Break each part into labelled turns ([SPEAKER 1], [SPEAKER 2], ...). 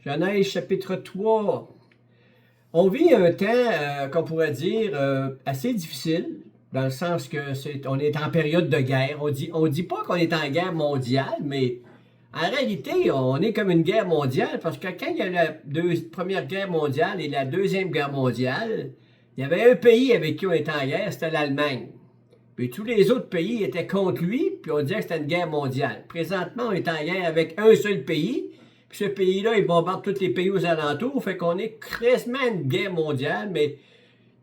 [SPEAKER 1] Genèse chapitre 3. On vit un temps, qu'on pourrait dire, assez difficile, dans le sens que on est en période de guerre. On dit pas qu'on est en guerre mondiale, mais en réalité, on est comme une guerre mondiale, parce que quand il y a la Première Guerre mondiale et la Deuxième Guerre mondiale, il y avait un pays avec qui on était en guerre, c'était l'Allemagne. Puis tous les autres pays étaient contre lui, puis on disait que c'était une guerre mondiale. Présentement, on est en guerre avec un seul pays, puis ce pays-là, il bombarde tous les pays aux alentours, fait qu'on est quasiment une guerre mondiale, mais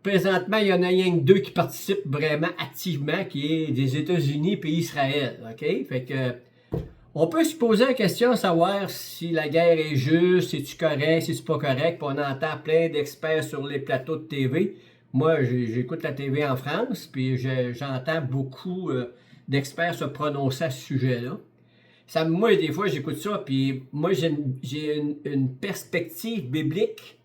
[SPEAKER 1] présentement, il y en a rien que deux qui participent vraiment activement, qui est des États-Unis et Israël, OK? Fait que on peut se poser la question de savoir si la guerre est juste, si c'est correct, si c'est pas correct, puis on entend plein d'experts sur les plateaux de TV. Moi, j'écoute la TV en France, puis j'entends beaucoup d'experts se prononcer à ce sujet-là. Moi, des fois, j'écoute ça, puis moi, j'ai une perspective biblique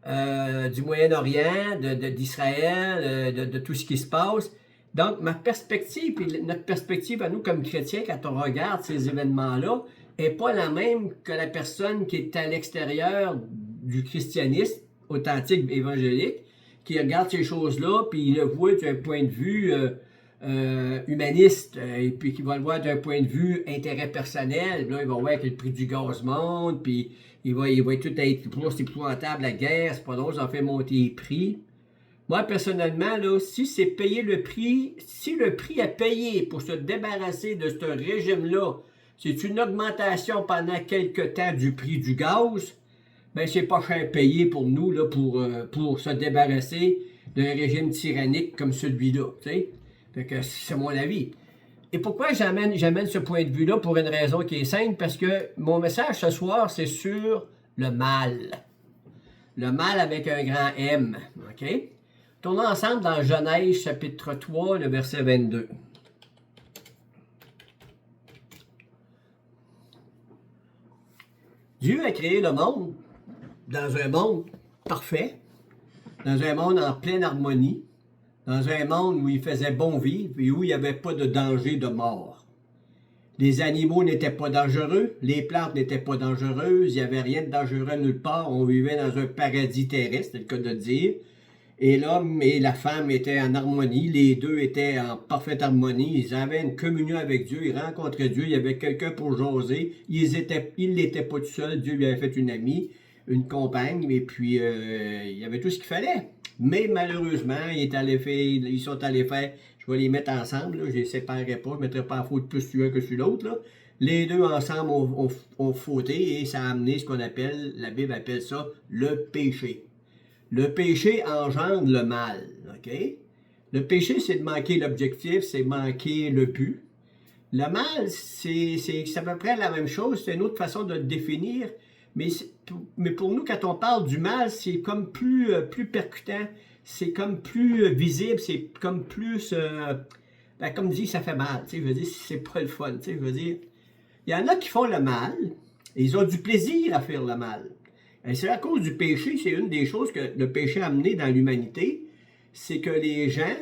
[SPEAKER 1] du Moyen-Orient, d'Israël, de tout ce qui se passe. Donc, ma perspective, et notre perspective à nous comme chrétiens, quand on regarde ces événements-là, n'est pas la même que la personne qui est à l'extérieur du christianisme authentique évangélique, qui regarde ces choses-là, puis il le voit d'un point de vue humaniste, et puis qui va le voir d'un point de vue intérêt personnel. Là, il va voir que le prix du gaz monte, puis il va tout être c'est épouvantable la guerre, c'est pas drôle, ça en fait monter les prix. Moi, personnellement, là, si c'est payer le prix, si le prix à payer pour se débarrasser de ce régime-là, c'est une augmentation pendant quelques temps du prix du gaz, ben c'est pas cher payé pour nous, là, pour se débarrasser d'un régime tyrannique comme celui-là, tu sais. Fait que c'est mon avis. Et pourquoi j'amène ce point de vue-là? Pour une raison qui est simple, parce que mon message ce soir, c'est sur le mal. Le mal avec un grand M, OK? Tournons ensemble dans Genèse chapitre 3, le verset 22. Dieu a créé le monde dans un monde parfait, dans un monde en pleine harmonie, dans un monde où il faisait bon vivre et où il n'y avait pas de danger de mort. Les animaux n'étaient pas dangereux, les plantes n'étaient pas dangereuses, il n'y avait rien de dangereux nulle part, on vivait dans un paradis terrestre, c'est le cas de dire. Et l'homme et la femme étaient en harmonie, les deux étaient en parfaite harmonie, ils avaient une communion avec Dieu, ils rencontraient Dieu, il y avait quelqu'un pour jaser, ils n'étaient pas tout seuls, Dieu lui avait fait une amie, une compagne, et puis il y avait tout ce qu'il fallait. Mais malheureusement, ils sont allés faire, je vais les mettre ensemble, là, je ne les séparerai pas, je ne mettrai pas à faute plus sur un que sur l'autre, là. Les deux ensemble ont fauté et ça a amené ce qu'on appelle, la Bible appelle ça, le péché. Le péché engendre le mal, OK? Le péché, c'est de manquer l'objectif, c'est manquer le but. Le mal, c'est à peu près la même chose, c'est une autre façon de le définir, mais pour nous, quand on parle du mal, c'est comme plus percutant, c'est comme plus visible, c'est comme plus, comme dit, ça fait mal, tu sais, je veux dire, c'est pas le fun, tu sais, je veux dire. Il y en a qui font le mal, et ils ont du plaisir à faire le mal. Et c'est à cause du péché, c'est une des choses que le péché a amené dans l'humanité, c'est que les gens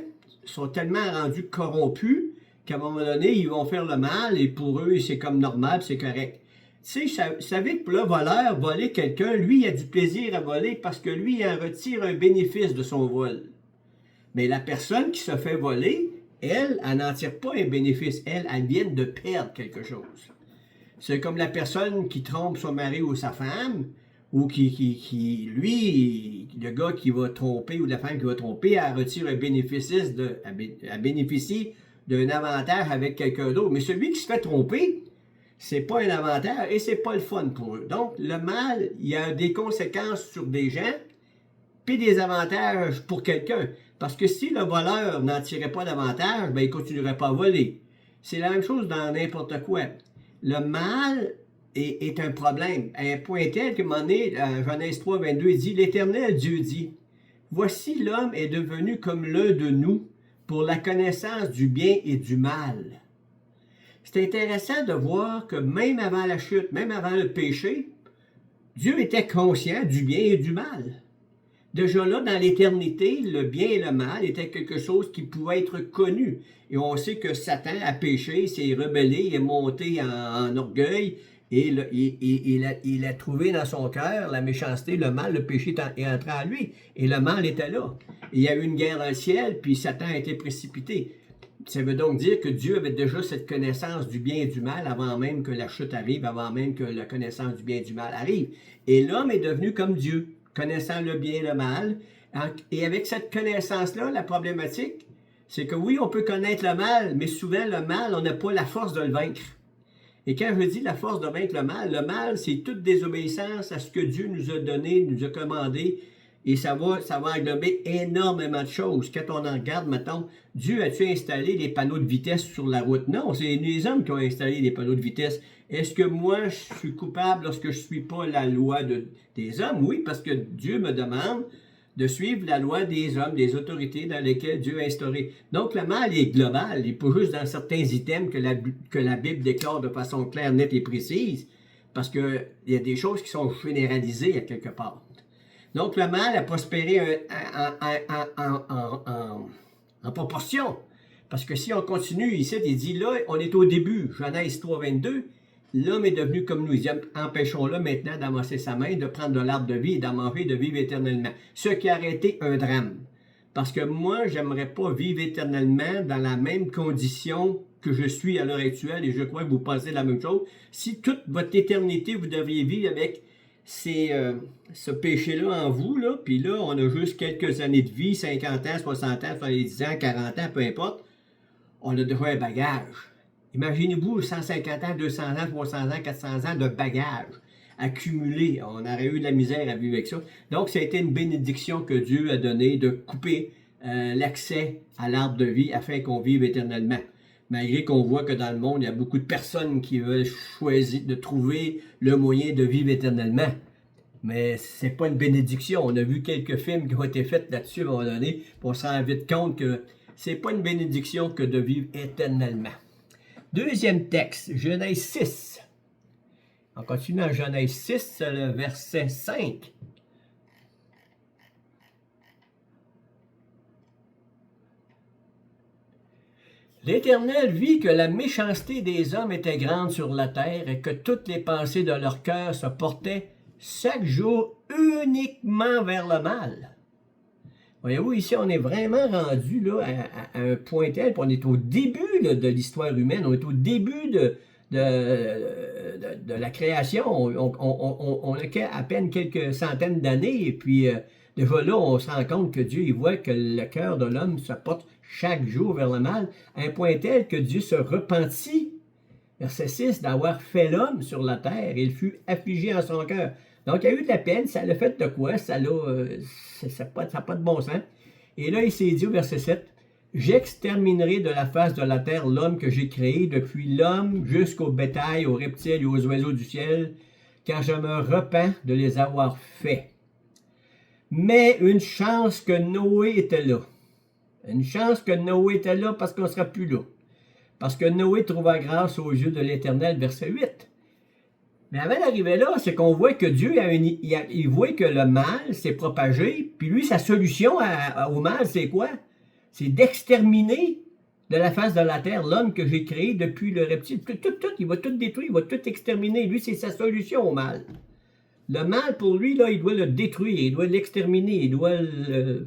[SPEAKER 1] sont tellement rendus corrompus qu'à un moment donné, ils vont faire le mal et pour eux, c'est comme normal, c'est correct. Tu sais, vous savez que le voleur, voler quelqu'un, lui, il a du plaisir à voler parce que lui, il en retire un bénéfice de son vol. Mais la personne qui se fait voler, elle n'en tire pas un bénéfice. Elle vient de perdre quelque chose. C'est comme la personne qui trompe son mari ou sa femme, ou lui, le gars qui va tromper ou la femme qui va tromper, elle retire un bénéfice, elle bénéficie d'un avantage avec quelqu'un d'autre. Mais celui qui se fait tromper, c'est pas un avantage et c'est pas le fun pour eux. Donc, le mal, il y a des conséquences sur des gens, puis des avantages pour quelqu'un. Parce que si le voleur n'en tirait pas d'avantage, ben il continuerait pas à voler. C'est la même chose dans n'importe quoi. Le mal est un problème. À un point tel que, à un moment donné, Genèse 3, 22, il dit, l'Éternel Dieu dit, voici l'homme est devenu comme l'un de nous pour la connaissance du bien et du mal. C'est intéressant de voir que même avant la chute, même avant le péché, Dieu était conscient du bien et du mal. Déjà là, dans l'éternité, le bien et le mal étaient quelque chose qui pouvait être connu. Et on sait que Satan a péché, s'est rebellé, est monté en orgueil, Et il a trouvé dans son cœur la méchanceté, le mal, le péché est entré en lui. Et le mal était là. Et il y a eu une guerre dans le ciel, puis Satan a été précipité. Ça veut donc dire que Dieu avait déjà cette connaissance du bien et du mal avant même que la chute arrive, avant même que la connaissance du bien et du mal arrive. Et l'homme est devenu comme Dieu, connaissant le bien et le mal. Et avec cette connaissance-là, la problématique, c'est que oui, on peut connaître le mal, mais souvent le mal, on n'a pas la force de le vaincre. Et quand je dis la force de vaincre le mal, c'est toute désobéissance à ce que Dieu nous a donné, nous a commandé, et ça va englober énormément de choses. Quand on en regarde, mettons, Dieu a-tu installé des panneaux de vitesse sur la route? Non, c'est les hommes qui ont installé des panneaux de vitesse. Est-ce que moi, je suis coupable lorsque je ne suis pas la loi des hommes? Oui, parce que Dieu me demande de suivre la loi des hommes, des autorités dans lesquelles Dieu a instauré. Donc, le mal est global, il n'est pas juste dans certains items que la Bible déclare de façon claire, nette et précise, parce qu'il y a des choses qui sont généralisées à quelque part. Donc, le mal a prospéré en proportion. Parce que si on continue ici, il dit là, on est au début, Genèse 3, 22, l'homme est devenu comme nous. Il dit, empêchons-le maintenant d'amasser sa main, de prendre de l'arbre de vie et d'en manger et de vivre éternellement. Ce qui a arrêté un drame. Parce que moi, j'aimerais pas vivre éternellement dans la même condition que je suis à l'heure actuelle, et je crois que vous pensez la même chose. Si toute votre éternité, vous devriez vivre avec ce péché-là en vous, là, puis là, on a juste quelques années de vie, 50 ans, 60 ans, 70 ans, 40 ans, peu importe, on a déjà un bagage. Imaginez-vous 150 ans, 200 ans, 300 ans, 400 ans de bagages accumulés. On aurait eu de la misère à vivre avec ça. Donc, ça a été une bénédiction que Dieu a donnée de couper l'accès à l'arbre de vie afin qu'on vive éternellement. Malgré qu'on voit que dans le monde, il y a beaucoup de personnes qui veulent choisir de trouver le moyen de vivre éternellement. Mais c'est pas une bénédiction. On a vu quelques films qui ont été faits là-dessus à un moment donné, puis on se rend vite compte que c'est pas une bénédiction que de vivre éternellement. Deuxième texte, Genèse 6. On continue en Genèse 6, le verset 5. L'Éternel vit que la méchanceté des hommes était grande sur la terre et que toutes les pensées de leur cœur se portaient chaque jour uniquement vers le mal. Voyez-vous, ici, on est vraiment rendu là, à un point tel, puis on est au début là, de l'histoire humaine, on est au début de la création. On a à peine quelques centaines d'années, et puis déjà là, on se rend compte que Dieu, il voit que le cœur de l'homme se porte chaque jour vers le mal, à un point tel que Dieu se repentit, verset 6, d'avoir fait l'homme sur la terre, et il fut affligé en son cœur. Donc, il y a eu de la peine, ça l'a fait de quoi? Ça n'a pas de bon sens. Et là, il s'est dit au verset 7, « J'exterminerai de la face de la terre l'homme que j'ai créé, depuis l'homme jusqu'au bétail, aux reptiles et aux oiseaux du ciel, car je me repens de les avoir faits. » Mais une chance que Noé était là. Une chance que Noé était là parce qu'on ne sera plus là. Parce que Noé trouva grâce aux yeux de l'Éternel, verset 8. Mais avant d'arriver là, c'est qu'on voit que Dieu, il voit que le mal s'est propagé, puis lui, sa solution au mal, c'est quoi? C'est d'exterminer de la face de la terre l'homme que j'ai créé depuis le reptile. Tout, il va tout détruire, il va tout exterminer. Lui, c'est sa solution au mal. Le mal, pour lui, là, il doit le détruire, il doit l'exterminer, il doit le...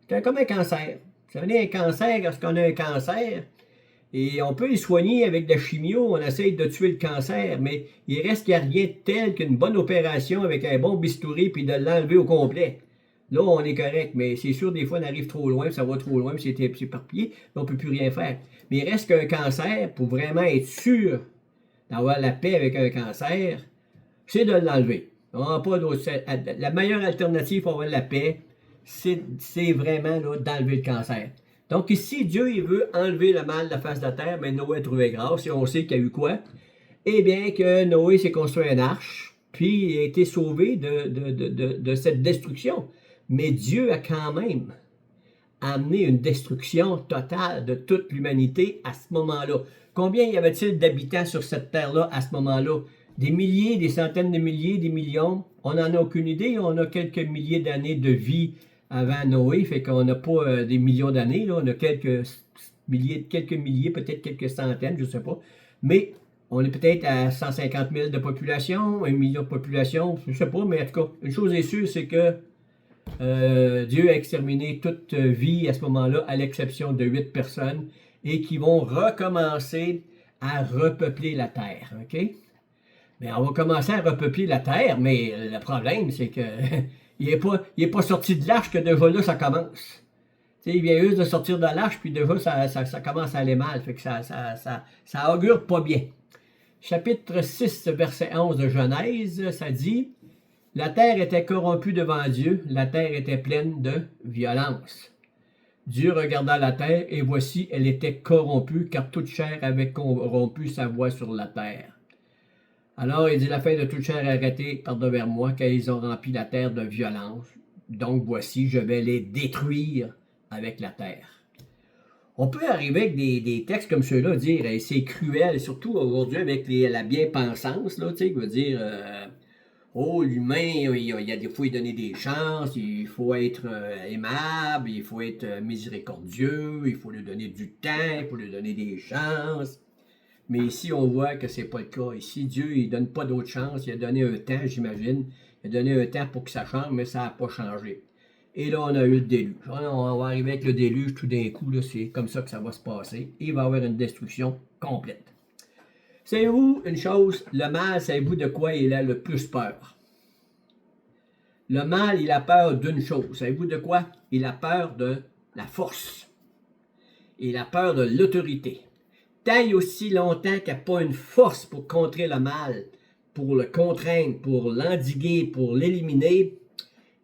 [SPEAKER 1] C'est comme un cancer. Vous savez, un cancer, lorsqu'on a un cancer, et on peut le soigner avec de la chimio, on essaye de tuer le cancer, mais il reste qu'il n'y a rien de tel qu'une bonne opération avec un bon bistouri puis de l'enlever au complet. Là, on est correct, mais c'est sûr, des fois, on arrive trop loin, ça va trop loin, puis c'est éparpillé, on ne peut plus rien faire. Mais il reste qu'un cancer, pour vraiment être sûr d'avoir la paix avec un cancer, c'est de l'enlever. La meilleure alternative pour avoir la paix, c'est vraiment d'enlever le cancer. Donc ici, Dieu, il veut enlever le mal de la face de la terre, mais Noé a trouvé grâce, et on sait qu'il y a eu quoi? Eh bien que Noé s'est construit une arche, puis il a été sauvé de cette destruction. Mais Dieu a quand même amené une destruction totale de toute l'humanité à ce moment-là. Combien y avait-il d'habitants sur cette terre-là à ce moment-là? Des milliers, des centaines de milliers, des millions? On n'en a aucune idée, on a quelques milliers d'années de vie avant Noé, fait qu'on n'a pas des millions d'années, on a quelques milliers, peut-être quelques centaines, je ne sais pas. Mais On est peut-être à 150 000 de population, 1 million de population, je ne sais pas, mais en tout cas, une chose est sûre, c'est que Dieu a exterminé toute vie à ce moment-là, à l'exception de 8 personnes, et qui vont recommencer à repeupler la terre. OK? Mais on va commencer à repeupler la terre, mais le problème, c'est que il n'est pas sorti de l'arche que déjà là, ça commence. Tu sais, il vient juste de sortir de l'arche, puis déjà, ça commence à aller mal. Fait que ça augure pas bien. Chapitre 6, verset 11 de Genèse, ça dit « La terre était corrompue devant Dieu, la terre était pleine de violence. Dieu regarda la terre, et voici, elle était corrompue, car toute chair avait corrompu sa voie sur la terre. Alors il dit, la fin de toute chair arrêtée par-devers moi, car ils ont rempli la terre de violence. Donc voici, je vais les détruire avec la terre. » On peut arriver avec des textes comme ceux-là, dire c'est cruel, surtout aujourd'hui avec la bien-pensance, là, tu sais, veut dire oh, l'humain, il y a des fois, il donner des chances, il faut être aimable, il faut être miséricordieux, il faut lui donner du temps, il faut lui donner des chances. Mais ici, on voit que c'est pas le cas. Ici, Dieu, il donne pas d'autre chance. Il a donné un temps, j'imagine. Il a donné un temps pour que ça change, mais ça n'a pas changé. Et là, on a eu le déluge. On va arriver avec le déluge tout d'un coup. C'est comme ça que ça va se passer. Il va y avoir une destruction complète. Savez-vous une chose? Le mal, savez-vous de quoi il a le plus peur? Le mal, il a peur d'une chose. Savez-vous de quoi? Il a peur de la force. Il a peur de l'autorité. Tant et aussi longtemps qu'il n'y a pas une force pour contrer le mal, pour le contraindre, pour l'endiguer, pour l'éliminer,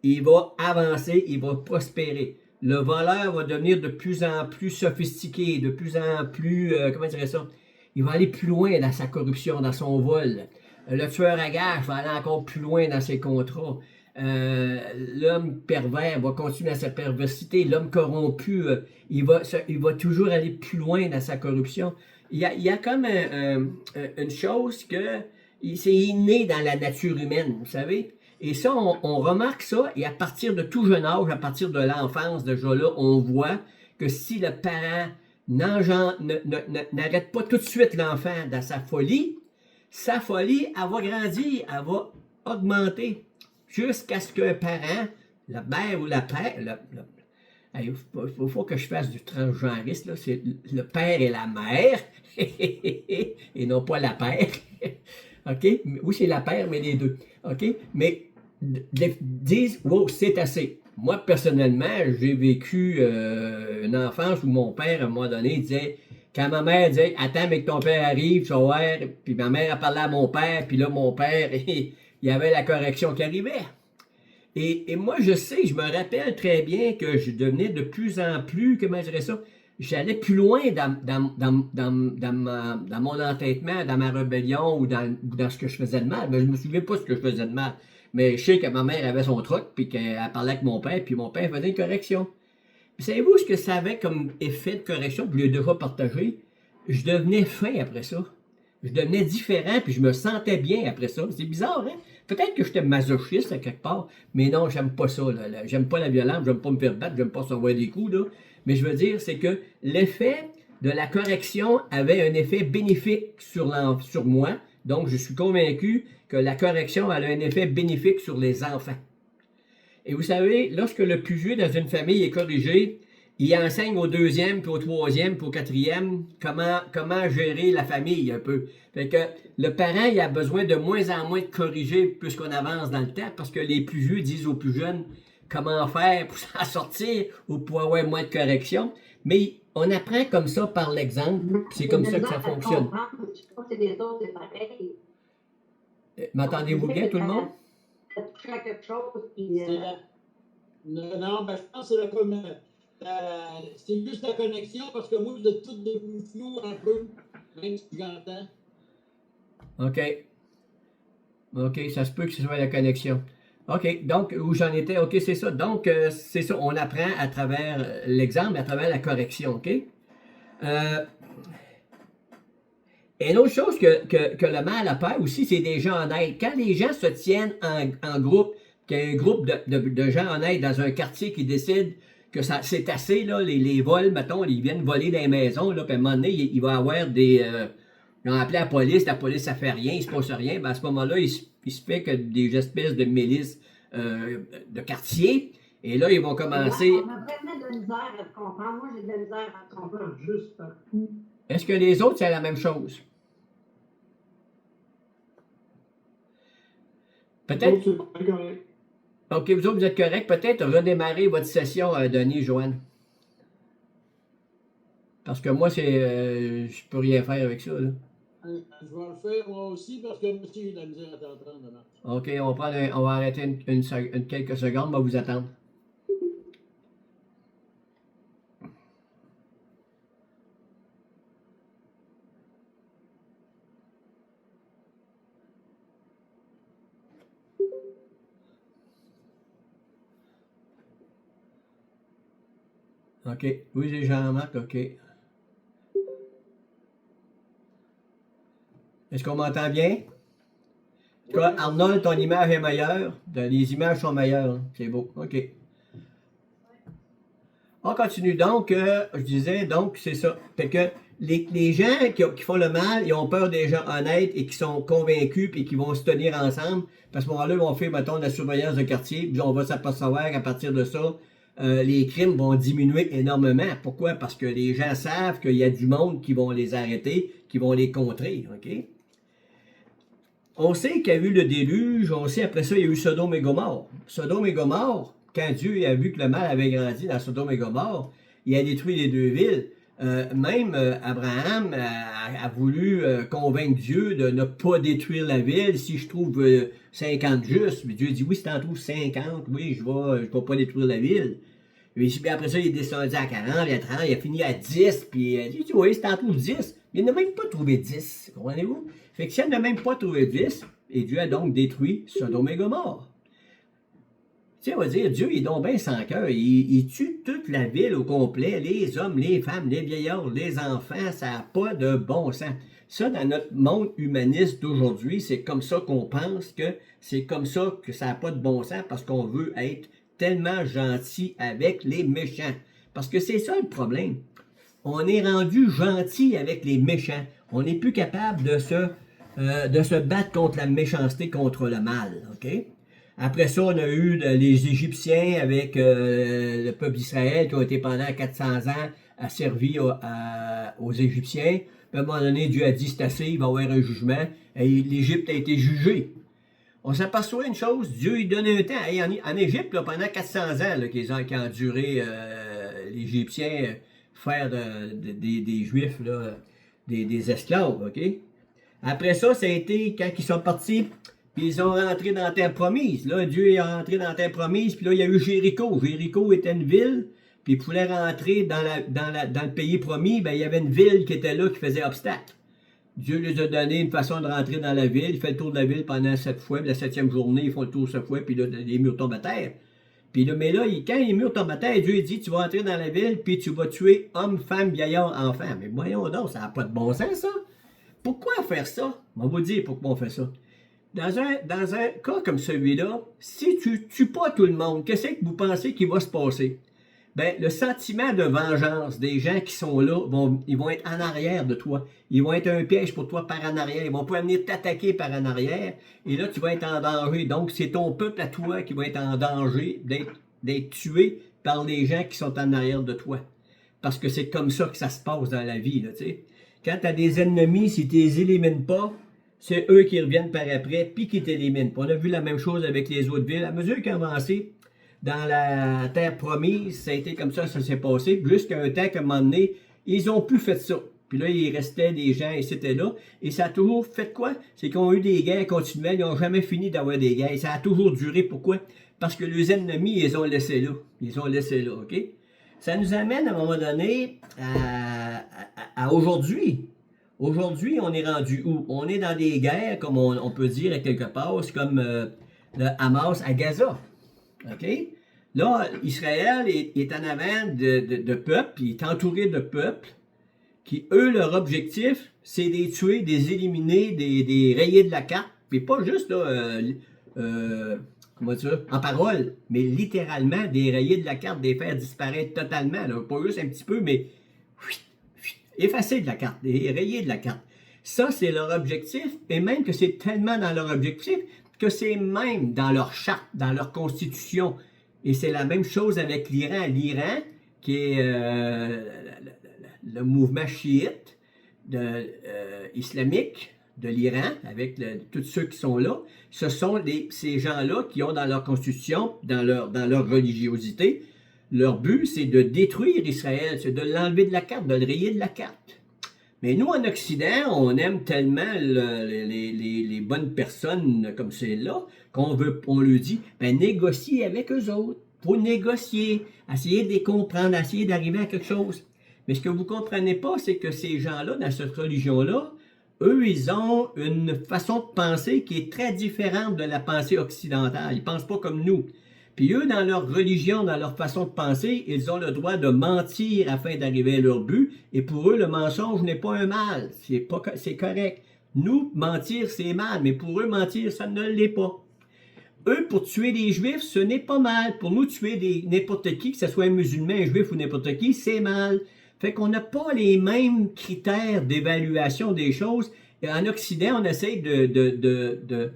[SPEAKER 1] il va avancer, il va prospérer. Le voleur va devenir de plus en plus sophistiqué, de plus en plus, comment dirais ça? Il va aller plus loin dans sa corruption, dans son vol. Le tueur à gages va aller encore plus loin dans ses contrats. L'homme pervers va continuer dans sa perversité. L'homme corrompu, il va toujours aller plus loin dans sa corruption. Il y a comme une chose que c'est inné dans la nature humaine, vous savez. Et ça, on remarque ça, et à partir de tout jeune âge, à partir de l'enfance, déjà là, on voit que si le parent n'arrête pas tout de suite l'enfant dans sa folie, elle va grandir, elle va augmenter, jusqu'à ce qu'un parent, le mère ou la père, il faut que je fasse du transgenrisme, là, c'est le père et la mère, et non pas la père. OK? Oui, c'est la paire, mais les deux. OK? Mais disent, wow, c'est assez. Moi, personnellement, j'ai vécu une enfance où mon père, à un moment donné, disait, quand ma mère disait, attends, mais que ton père arrive, tu vas voir, puis ma mère a parlé à mon père, puis là, mon père, il y avait la correction qui arrivait. Et moi, je sais, je me rappelle très bien que je devenais de plus en plus, comment je dirais ça, j'allais plus loin dans mon entêtement, dans ma rébellion ou dans ce que je faisais de mal. Mais je me souviens pas de ce que je faisais de mal. Mais je sais que ma mère avait son truc, puis qu'elle parlait avec mon père, puis mon père faisait une correction. Puis savez-vous ce que ça avait comme effet de correction, puis je l'ai déjà partagé? Je devenais fin après ça. Je devenais différent, puis je me sentais bien après ça. C'est bizarre, hein? Peut-être que j'étais masochiste à quelque part, mais non, j'aime pas ça. J'aime pas la violence, j'aime pas me faire battre, j'aime pas recevoir des coups, là. Mais je veux dire, c'est que l'effet de la correction avait un effet bénéfique sur moi. Donc, je suis convaincu que la correction a un effet bénéfique sur les enfants. Et vous savez, lorsque le plus vieux dans une famille est corrigé, il enseigne au deuxième, puis au troisième, puis au quatrième, comment gérer la famille un peu. Fait que le parent, il a besoin de moins en moins de corriger puisqu'on avance dans le temps, parce que les plus vieux disent aux plus jeunes comment faire pour s'en sortir ou pour avoir moins de correction. Mais on apprend comme ça par l'exemple, c'est comme ça que ça fonctionne. M'entendez-vous bien, tout le monde?
[SPEAKER 2] Non, ben, je pense que c'est juste la connexion, parce que moi, vous êtes tous devenus flous un peu, même si j'entends.
[SPEAKER 1] OK, ça se peut que ce soit la connexion. OK, donc, où j'en étais, OK, c'est ça. Donc, c'est ça, on apprend à travers l'exemple, à travers la correction, OK? Et une autre chose que le mal a peur aussi, c'est des gens en aide. Quand les gens se tiennent en groupe, qu'il y a un groupe de gens en aide dans un quartier qui décide que c'est assez, là, les vols, mettons, ils viennent voler dans les maisons, là, puis à un moment donné, il va y avoir ils ont appelé la police ça fait rien, il se passe rien. Ben, à ce moment-là, il se fait que des espèces de milices de quartier. Et là, ils vont commencer.
[SPEAKER 3] On a vraiment de la misère à te comprendre. Moi, j'ai de la misère à te comprendre juste partout.
[SPEAKER 1] Est-ce que les autres, c'est la même chose? Peut-être. OK, vous autres, vous êtes correct. Peut-être redémarrer votre session, Denis, Joanne. Parce que moi, je peux rien faire avec ça, là.
[SPEAKER 2] Je vais le faire moi aussi parce que monsieur, il a de la misère à t'entendre.
[SPEAKER 1] OK, on va arrêter quelques secondes, on va vous attendre. OK. Oui, j'ai Jean-Marc, OK. Est-ce qu'on m'entend bien? En tout cas, Arnold, ton image est meilleure. Les images sont meilleures. C'est beau. OK. On continue. Donc, je disais, donc, c'est ça. Fait que les gens qui font le mal, ils ont peur des gens honnêtes et qui sont convaincus et qui vont se tenir ensemble. Parce qu'à ce moment-là, ils vont faire, mettons, de la surveillance de quartier. Puis on va s'apercevoir qu'à partir de ça, les crimes vont diminuer énormément. Pourquoi? Parce que les gens savent qu'il y a du monde qui vont les arrêter, qui vont les contrer. OK? On sait qu'il y a eu le déluge, on sait après ça, il y a eu Sodome et Gomorrhe. Sodome et Gomorrhe, quand Dieu a vu que le mal avait grandi dans Sodome et Gomorrhe, il a détruit les deux villes. Même Abraham a voulu convaincre Dieu de ne pas détruire la ville. Si je trouve 50 justes, mais Dieu dit oui, si tu en trouves 50, oui, je vais pas détruire la ville. Puis après ça, il est descendu à 40, à 30, il a fini à 10, puis il dit oui, si tu en trouves 10, il n'a même pas trouvé 10, comprenez-vous? Fait que si elle n'a même pas trouvé 10, et Dieu a donc détruit Sodome et Gomorrhe. Tu sais, on va dire, Dieu, il est donc bien sans cœur. Il tue toute la ville au complet, les hommes, les femmes, les vieillards, les enfants, ça n'a pas de bon sens. Ça, dans notre monde humaniste d'aujourd'hui, c'est comme ça qu'on pense que c'est comme ça que ça n'a pas de bon sens parce qu'on veut être tellement gentil avec les méchants. Parce que c'est ça le problème. On est rendu gentil avec les méchants. On n'est plus capable de se battre contre la méchanceté, contre le mal. OK? Après ça, on a eu les Égyptiens avec le peuple d'Israël qui ont été pendant 400 ans asservis aux Égyptiens. Puis à un moment donné, Dieu a dit c'est assez, il va y avoir un jugement. Et l'Égypte a été jugée. On s'aperçoit une chose, Dieu il donne un temps. Hey, en Égypte, là, pendant 400 ans, là, qu'ils ont enduré les Égyptiens faire des Juifs, là, des esclaves. OK? Après ça, ça a été quand ils sont partis. Puis ils ont rentré dans la terre promise. Là, Dieu est rentré dans la terre promise. Puis là, il y a eu Jéricho. Jéricho était une ville. Puis il voulait rentrer dans le pays promis. Ben, il y avait une ville qui était là qui faisait obstacle. Dieu lui a donné une façon de rentrer dans la ville. Il fait le tour de la ville pendant 7 fois. Puis la 7e journée, ils font le tour 7 fois. Puis là, les murs tombent à terre. Puis là, mais là, quand les murs tombent à terre, Dieu dit tu vas entrer dans la ville. Puis tu vas tuer hommes, femmes, vieillards, enfants. Mais voyons donc, ça n'a pas de bon sens, ça. Pourquoi faire ça? On va vous dire pourquoi on fait ça. Dans un cas comme celui-là, si tu tues pas tout le monde, qu'est-ce que vous pensez qu'il va se passer? Ben, le sentiment de vengeance des gens qui sont là, ils vont être en arrière de toi. Ils vont être un piège pour toi par en arrière. Ils vont pouvoir venir t'attaquer par en arrière. Et là, tu vas être en danger. Donc, c'est ton peuple à toi qui va être en danger d'être tué par les gens qui sont en arrière de toi. Parce que c'est comme ça que ça se passe dans la vie, là, tu sais. Quand tu as des ennemis, si tu les élimines pas, c'est eux qui reviennent par après, puis qui t'éliminent. On a vu la même chose avec les autres villes. À mesure qu'ils avançaient dans la terre promise, ça a été comme ça s'est passé. Jusqu'à un temps qu'à un moment donné, ils ont plus fait ça. Puis là, il restait des gens et c'était là. Et ça a toujours fait quoi? C'est qu'ils ont eu des guerres continuelles. Ils n'ont jamais fini d'avoir des guerres. Et ça a toujours duré. Pourquoi? Parce que les ennemis, ils ont laissé là. Ils ont laissé là, OK? Ça nous amène à un moment donné à aujourd'hui. Aujourd'hui, on est rendu où? On est dans des guerres, comme on peut dire à quelque part, c'est comme le Hamas à Gaza. OK? Là, Israël est en avant de peuples, puis il est entouré de peuples qui, eux, leur objectif, c'est de les tuer, de les éliminer, de les rayer de la carte. Puis pas juste là, comment dire, en parole, mais littéralement, de les rayer de la carte, de les faire disparaître totalement. Là. Pas juste un petit peu, mais effacer de la carte, rayer de la carte. Ça, c'est leur objectif, et même que c'est tellement dans leur objectif que c'est même dans leur charte, dans leur constitution. Et c'est la même chose avec l'Iran. L'Iran, qui est le mouvement chiite islamique de l'Iran, avec tous ceux qui sont là, ce sont ces gens-là qui ont dans leur constitution, dans leur religiosité, leur but, c'est de détruire Israël, c'est de l'enlever de la carte, de le rayer de la carte. Mais nous, en Occident, on aime tellement les bonnes personnes comme celles-là qu'on leur dit, ben, négocier avec eux autres. Pour négocier, essayer de les comprendre, essayer d'arriver à quelque chose. Mais ce que vous ne comprenez pas, c'est que ces gens-là, dans cette religion-là, eux, ils ont une façon de penser qui est très différente de la pensée occidentale. Ils ne pensent pas comme nous. Puis eux, dans leur religion, dans leur façon de penser, ils ont le droit de mentir afin d'arriver à leur but. Et pour eux, le mensonge n'est pas un mal. C'est correct. Nous, mentir, c'est mal. Mais pour eux, mentir, ça ne l'est pas. Eux, pour tuer des Juifs, ce n'est pas mal. Pour nous, tuer n'importe qui, que ce soit un musulman, un Juif ou n'importe qui, c'est mal. Fait qu'on n'a pas les mêmes critères d'évaluation des choses. Et en Occident, on essaie de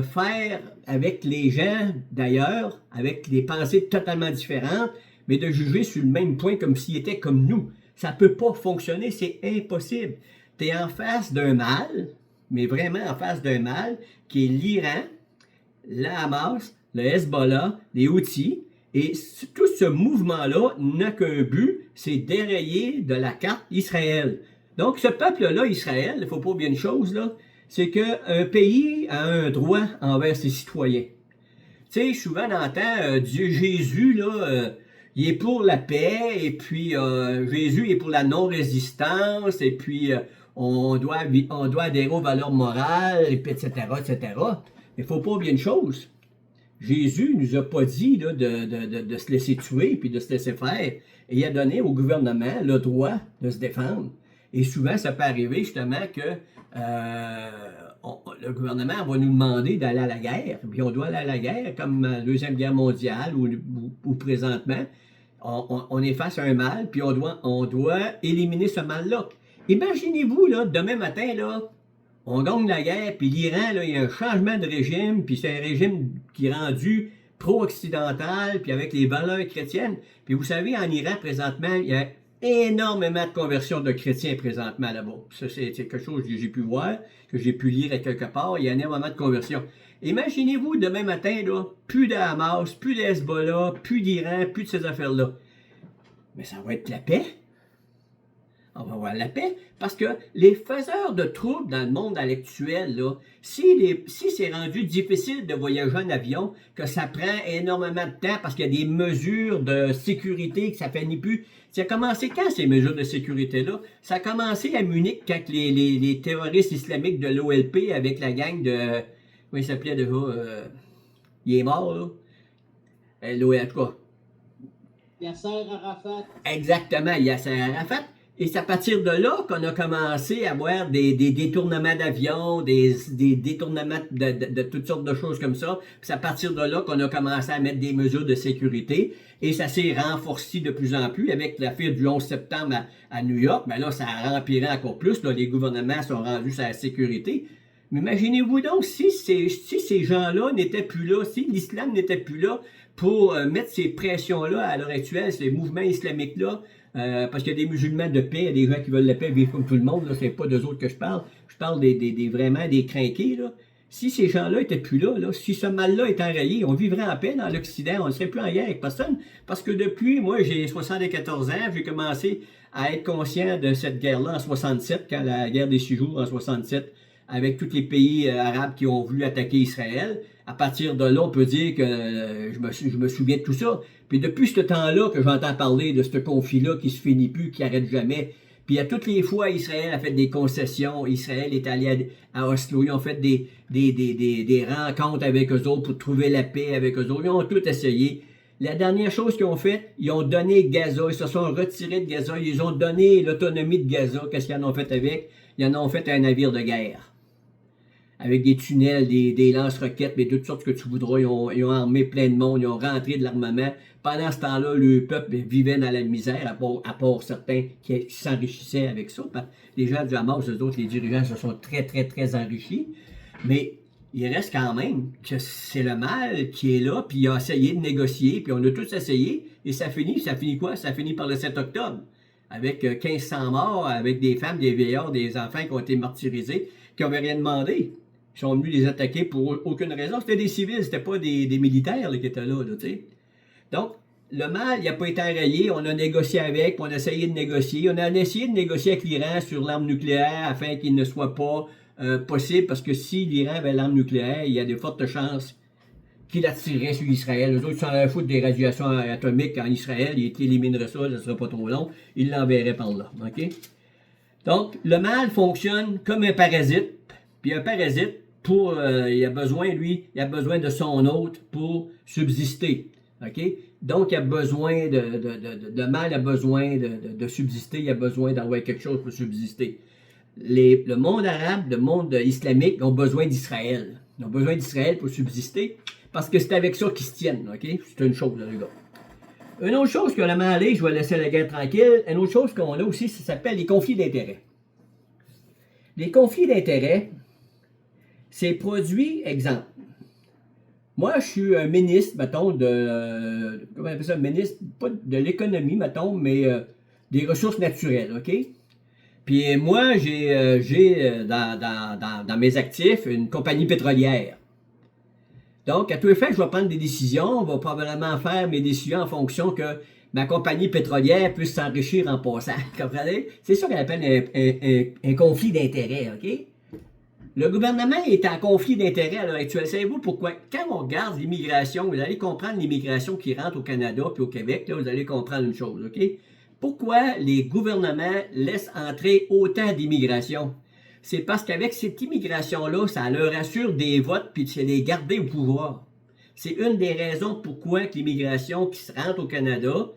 [SPEAKER 1] faire avec les gens d'ailleurs, avec des pensées totalement différentes, mais de juger sur le même point comme s'ils étaient comme nous. Ça ne peut pas fonctionner, c'est impossible. Tu es en face d'un mal, mais vraiment en face d'un mal, qui est l'Iran, la Hamas, le Hezbollah, les Houthis, et tout ce mouvement-là n'a qu'un but, c'est dérayer de la carte Israël. Donc ce peuple-là, Israël, il ne faut pas oublier une chose, là, c'est qu'un pays a un droit envers ses citoyens. Tu sais, souvent on entend Dieu Jésus, là, il est pour la paix, et puis Jésus est pour la non-résistance, et puis on doit adhérer aux valeurs morales, et puis etc., etc. Mais il ne faut pas oublier une chose. Jésus ne nous a pas dit là, de se laisser tuer puis de se laisser faire. Et il a donné au gouvernement le droit de se défendre. Et souvent, ça peut arriver justement que le gouvernement va nous demander d'aller à la guerre. Puis on doit aller à la guerre, comme la Deuxième Guerre mondiale ou présentement. On est face à un mal, puis on doit éliminer ce mal-là. Imaginez-vous, là, demain matin, là, on gagne la guerre, puis l'Iran, là, il y a un changement de régime, puis c'est un régime qui est rendu pro-occidental, puis avec les valeurs chrétiennes. Puis vous savez, en Iran, présentement, il y a énormément de conversions de chrétiens présentement là-bas. Ça, c'est quelque chose que j'ai pu voir, que j'ai pu lire à quelque part. Il y a énormément de conversions. Imaginez-vous, demain matin, là, plus de Hamas, plus de Hezbollah, plus d'Iran, plus de ces affaires-là. Mais ça va être la paix. On va avoir la paix, parce que les faiseurs de troubles dans le monde actuel, là, si c'est rendu difficile de voyager en avion, que ça prend énormément de temps parce qu'il y a des mesures de sécurité, que ça fait ni plus. Ça a commencé quand ces mesures de sécurité-là? Ça a commencé à Munich quand les terroristes islamiques de l'OLP avec la gang de... Comment il s'appelait déjà? Il est mort, là. En tout cas.
[SPEAKER 2] Yasser Arafat.
[SPEAKER 1] Exactement, Yasser Arafat. Et c'est à partir de là qu'on a commencé à voir des détournements d'avions, des détournements de toutes sortes de choses comme ça. Puis c'est à partir de là qu'on a commencé à mettre des mesures de sécurité. Et ça s'est renforcé de plus en plus avec l'affaire du 11 septembre à New York. Ben là, ça a empiré encore plus. Là, les gouvernements sont rendus sur la sécurité. Mais imaginez-vous donc si ces gens-là n'étaient plus là, si l'islam n'était plus là pour mettre ces pressions-là à l'heure actuelle, ces mouvements islamiques-là, parce qu'il y a des musulmans de paix, il y a des gens qui veulent la paix, vivre comme tout le monde, là, c'est pas d'eux autres que je parle. Je parle vraiment des crinqués, là. Si ces gens-là étaient plus là, si ce mal-là est enrayé, on vivrait en paix dans l'Occident, on ne serait plus en guerre avec personne. Parce que depuis, moi, j'ai 74 ans, j'ai commencé à être conscient de cette guerre-là en 67, quand la guerre des 6 jours en 67, avec tous les pays arabes qui ont voulu attaquer Israël. À partir de là, on peut dire que je me souviens de tout ça. Puis depuis ce temps-là que j'entends parler de ce conflit-là qui se finit plus, qui arrête jamais. Puis à toutes les fois, Israël a fait des concessions. Israël est allé à Oslo. Ils ont fait des rencontres avec eux autres pour trouver la paix avec eux autres. Ils ont tout essayé. La dernière chose qu'ils ont fait, ils ont donné Gaza. Ils se sont retirés de Gaza. Ils ont donné l'autonomie de Gaza. Qu'est-ce qu'ils en ont fait avec? Ils en ont fait un navire de guerre. avec des tunnels, des lance-roquettes, mais toutes sortes que tu voudras. Ils ont armé plein de monde, ils ont rentré de l'armement. Pendant ce temps-là, le peuple vivait dans la misère, à part certains qui s'enrichissaient avec ça. Les gens du Hamas, eux autres, les dirigeants se sont très, très, très enrichis. Mais il reste quand même que c'est le mal qui est là, puis il a essayé de négocier, puis on a tous essayé, et ça finit quoi? Ça finit par le 7 octobre, avec 1500 morts, avec des femmes, des vieillards, des enfants qui ont été martyrisés, qui n'avaient rien demandé. Ils sont venus les attaquer pour aucune raison. C'était des civils, c'était pas des militaires là, qui étaient là, tu sais. Donc, le mal, il n'a pas été enrayé, on a négocié avec, on a essayé de négocier. On a essayé de négocier avec l'Iran sur l'arme nucléaire afin qu'il ne soit pas possible, parce que si l'Iran avait l'arme nucléaire, il y a de fortes chances qu'il la tirerait sur Israël. Les autres, ils s'en allaient foutre des radiations atomiques en Israël, ils élimineraient ça, ça ne sera pas trop long, ils l'enverraient par là. OK? Donc, le mal fonctionne comme un parasite, puis un parasite, il a besoin, lui, il a besoin de son hôte pour subsister. OK? Donc, il a besoin de mal, il a besoin de subsister, il a besoin d'avoir quelque chose pour subsister. Le monde arabe, le monde islamique ont besoin d'Israël. Ils ont besoin d'Israël pour subsister, parce que c'est avec ça qu'ils se tiennent. OK? C'est une chose, les gars. Une autre chose qu'on a demandé, je vais laisser la guerre tranquille, une autre chose qu'on a aussi, ça s'appelle les conflits d'intérêts. Les conflits d'intérêts, c'est produit, exemple. Moi, je suis un ministre, mettons, comment on appelle ça, ministre, pas de l'économie, mettons, mais des ressources naturelles, OK? Puis moi, j'ai dans mes actifs une compagnie pétrolière. Donc, à tous les faits, je vais prendre des décisions, on va probablement faire mes décisions en fonction que ma compagnie pétrolière puisse s'enrichir en passant. Comprenez? C'est ça qu'on appelle un conflit d'intérêts, OK? Le gouvernement est en conflit d'intérêts à l'heure actuelle. Savez-vous pourquoi? Quand on regarde l'immigration, vous allez comprendre l'immigration qui rentre au Canada puis au Québec, là, vous allez comprendre une chose, OK? Pourquoi les gouvernements laissent entrer autant d'immigration? C'est parce qu'avec cette immigration-là, ça leur assure des votes puis c'est les garder au pouvoir. C'est une des raisons pourquoi l'immigration qui se rentre au Canada,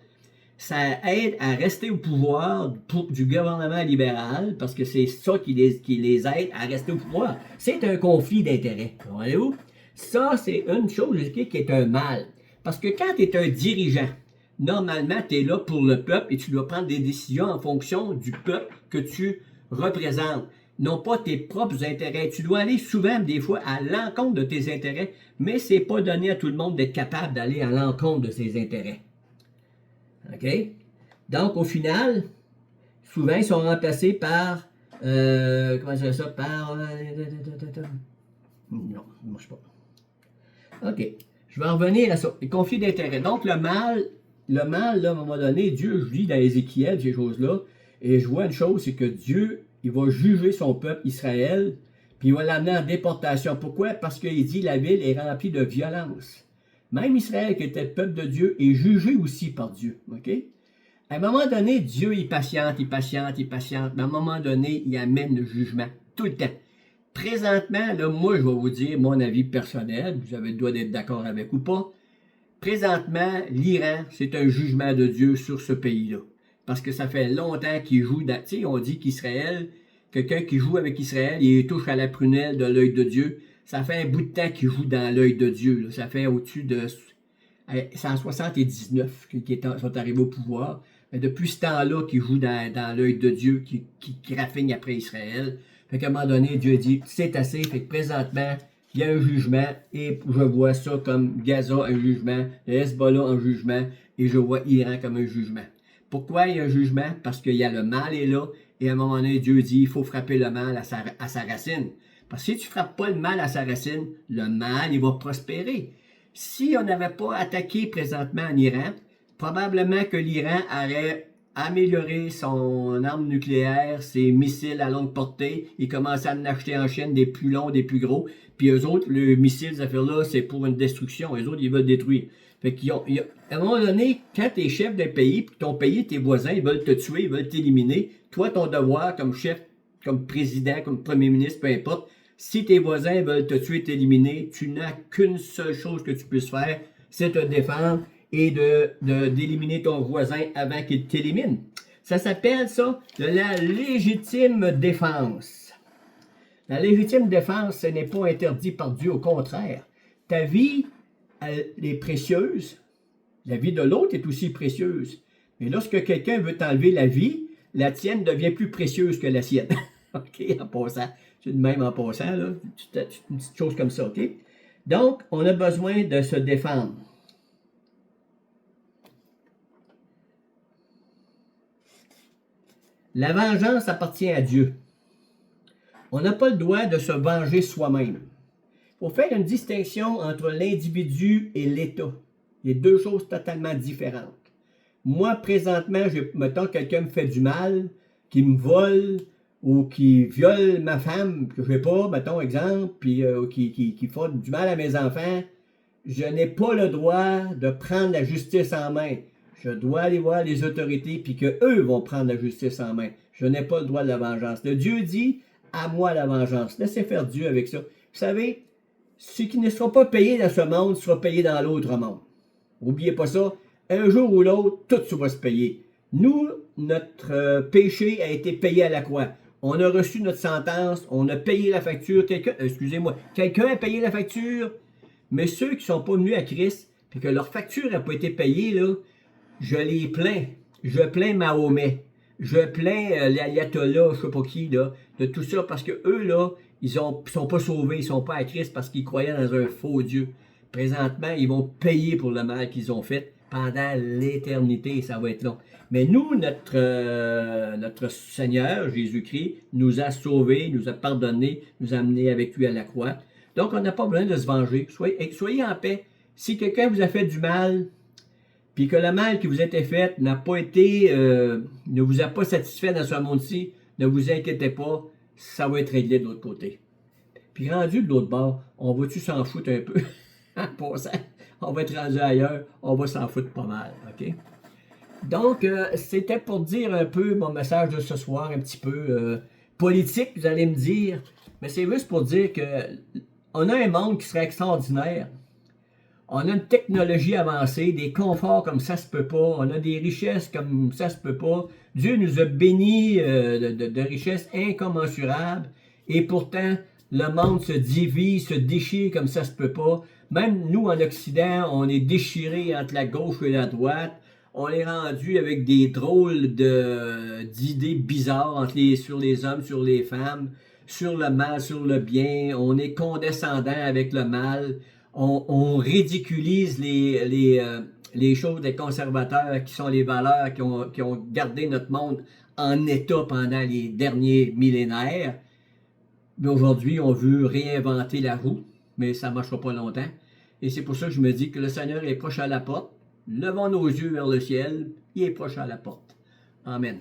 [SPEAKER 1] ça aide à rester au pouvoir du gouvernement libéral, parce que c'est ça qui les aide à rester au pouvoir. C'est un conflit d'intérêts. Voyez-vous? Ça, c'est une chose qui est un mal. Parce que quand tu es un dirigeant, normalement, tu es là pour le peuple et tu dois prendre des décisions en fonction du peuple que tu représentes. Non pas tes propres intérêts. Tu dois aller souvent, des fois, à l'encontre de tes intérêts, mais c'est pas donné à tout le monde d'être capable d'aller à l'encontre de ses intérêts. OK? Donc, au final, souvent, ils sont remplacés par... comment ça ça? Par... non, ça ne marche pas. OK. Je vais en revenir à ça. Les conflits d'intérêts. Donc, le mal, là, à un moment donné, Dieu, je lis dans Ézéchiel, ces choses-là, et je vois une chose, c'est que Dieu, il va juger son peuple Israël, puis il va l'amener en déportation. Pourquoi? Parce qu'il dit la ville est remplie de violence. Même Israël, qui était le peuple de Dieu, est jugé aussi par Dieu. OK? À un moment donné, Dieu, il patiente. Mais à un moment donné, il amène le jugement. Tout le temps. Présentement, là, moi, je vais vous dire mon avis personnel. Vous avez le droit d'être d'accord avec ou pas. Présentement, l'Iran, c'est un jugement de Dieu sur ce pays-là. Parce que ça fait longtemps qu'il joue dans... Tu sais, on dit qu'Israël, quelqu'un qui joue avec Israël, il touche à la prunelle de l'œil de Dieu. Ça fait un bout de temps qu'il joue dans l'œil de Dieu. Là. Ça fait au-dessus de 179 qui sont arrivés au pouvoir. Mais depuis ce temps-là qu'il joue dans l'œil de Dieu, qui raffigne après Israël. Fait qu'à un moment donné, Dieu dit, c'est assez. Fait que présentement, il y a un jugement. Et je vois ça comme Gaza, un jugement. Le Hezbollah, un jugement. Et je vois Iran comme un jugement. Pourquoi il y a un jugement? Parce qu'il y a le mal est là. Et à un moment donné, Dieu dit, il faut frapper le mal à sa racine. Parce que si tu ne frappes pas le mal à sa racine, le mal, il va prospérer. Si on n'avait pas attaqué présentement en Iran, probablement que l'Iran aurait amélioré son arme nucléaire, ses missiles à longue portée. Ils commençaient à en acheter en chaîne des plus longs, des plus gros. Puis eux autres, le missile, ces affaires-là, c'est pour une destruction. Eux autres, ils veulent détruire. Fait à un moment donné, quand tu es chef d'un pays, puis ton pays, tes voisins, ils veulent te tuer, ils veulent t'éliminer, toi, ton devoir comme chef, comme président, comme premier ministre, peu importe, si tes voisins veulent te tuer, t'éliminer, tu n'as qu'une seule chose que tu puisses faire, c'est te défendre et d'éliminer ton voisin avant qu'il t'élimine. Ça s'appelle ça de la légitime défense. La légitime défense, ce n'est pas interdit par Dieu, au contraire. Ta vie, elle est précieuse. La vie de l'autre est aussi précieuse. Mais lorsque quelqu'un veut t'enlever la vie, la tienne devient plus précieuse que la sienne. OK, en passant. C'est de même en passant, là. Une petite chose comme ça, OK? Donc, on a besoin de se défendre. La vengeance appartient à Dieu. On n'a pas le droit de se venger soi-même. Il faut faire une distinction entre l'individu et l'État. Les deux choses totalement différentes. Moi, présentement, mettons, quelqu'un me fait du mal, qui me vole, ou qui viole ma femme, que je ne sais pas, mettons, exemple, puis qui fait du mal à mes enfants, je n'ai pas le droit de prendre la justice en main. Je dois aller voir les autorités, puis qu'eux vont prendre la justice en main. Je n'ai pas le droit de la vengeance. Le Dieu dit, à moi la vengeance. Laissez faire Dieu avec ça. Vous savez, ce qui ne sera pas payé dans ce monde sera payé dans l'autre monde. N'oubliez pas ça. Un jour ou l'autre, tout ça va se payer. Nous, notre péché a été payé à la croix. On a reçu notre sentence, on a payé la facture. Quelqu'un a payé la facture, mais ceux qui ne sont pas venus à Christ, puis que leur facture n'a pas été payée, là, je les plains. Je plains Mahomet. Je plains l'ayatollah, je ne sais pas qui, là, de tout ça, parce que eux, là, ils ne sont pas sauvés, ils ne sont pas à Christ parce qu'ils croyaient dans un faux Dieu. Présentement, ils vont payer pour le mal qu'ils ont fait pendant l'éternité, ça va être long. Mais nous, notre Seigneur, Jésus-Christ, nous a sauvés, nous a pardonnés, nous a amenés avec lui à la croix. Donc, on n'a pas besoin de se venger. Soyez en paix. Si quelqu'un vous a fait du mal, puis que le mal qui vous a été fait n'a pas été, ne vous a pas satisfait dans ce monde-ci, ne vous inquiétez pas, ça va être réglé de l'autre côté. Puis rendu de l'autre bord, on va-tu s'en foutre un peu? En passant, on va être rendu ailleurs, on va s'en foutre pas mal, OK? Donc, c'était pour dire un peu mon message de ce soir, un petit peu politique, vous allez me dire, mais c'est juste pour dire que on a un monde qui serait extraordinaire. On a une technologie avancée, des conforts comme ça se peut pas, on a des richesses comme ça se peut pas. Dieu nous a bénis de richesses incommensurables et pourtant, le monde se divise, se déchire comme ça se peut pas. Même nous, en Occident, on est déchirés entre la gauche et la droite. On est rendu avec des drôles d'idées bizarres sur les hommes, sur les femmes, sur le mal, sur le bien. On est condescendant avec le mal. On ridiculise les choses des conservateurs qui sont les valeurs qui ont gardé notre monde en état pendant les derniers millénaires. Mais aujourd'hui, on veut réinventer la roue, mais ça ne marchera pas longtemps. Et c'est pour ça que je me dis que le Seigneur est proche à la porte. Levons nos yeux vers le ciel, il est proche à la porte. Amen.